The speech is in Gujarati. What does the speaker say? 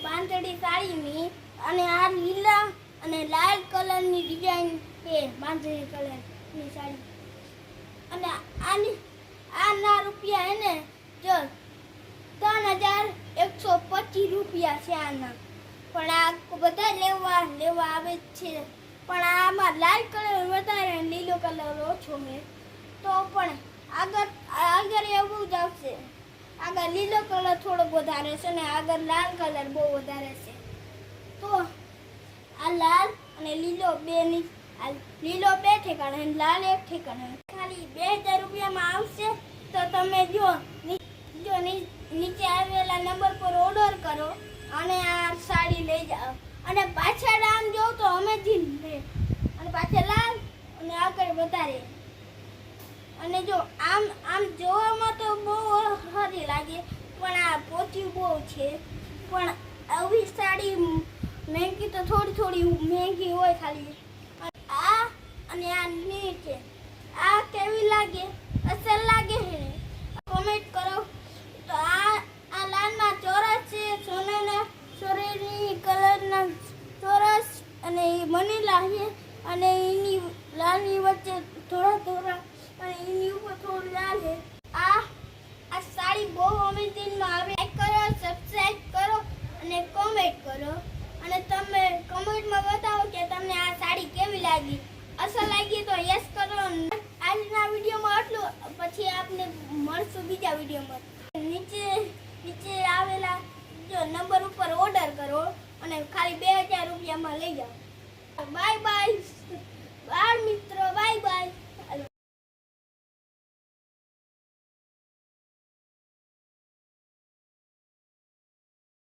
બાંધણી સાડીની અને આ લીલા અને લાલ કલરની ડિઝાઇન છે બાંધણી કલરની સાડી અને આના રૂપિયા હે ને જો 3125 રૂપિયા છે આના પણ આ બધા લેવા આવે છે પણ આમાં લાલ કલર વધારે અને લીલો કલર ઓછો છે તો પણ આગળ એવું જ આવશે આગળ લીલો કલર થોડો વધારે છે અને આગળ લાલ કલર બહુ વધારે છે તો આ લાલ અને લીલો લીલો બે ઠેકાણે અને લાલ એક ઠેકાણે ખાલી 2000 રૂપિયામાં આવશે તો તમે જો નીચે આવેલા નંબર પર ઓર્ડર કરો અને આ સાડી લઈ જાઓ અને પાછળ આમ જો તો અમેઝિંગ છે અને પાછળ લાલ અને આગળ વધારે અને જો આમ જોવામાં તો બહુ સારી લાગે પણ આ પોચી બહુ છે પણ આવી સાડી મહેંગી તો થોડી મહેંગી હોય ખાલી આ અને આ નીચે આ કેવી લાગે અસર લાગે છે કોમેન્ટ કરો તો આ લાલમાં ચોરસ છે સોનાના સોનેરી કલરના ચોરસ અને મનીલા છે અને એની લાલની વચ્ચે થોડા અને એની ઉપર થોડું લાલ છે આ સાડી બહુ અમેઝિંગમાં આવે લાઈક કરો સબસ્ક્રાઇબ કરો અને કોમેન્ટ કરો અને તમે કોમેન્ટમાં બતાવો કે તમને આ સાડી કેવી લાગી અસર લાગી તો યસ કરો આજના વિડીયોમાં આટલું પછી આપને મળશું બીજા વિડીયોમાં નીચે આવેલા જો નંબર ઉપર ઓર્ડર કરો અને ખાલી 2000 રૂપિયામાં લઈ જાઓ બાય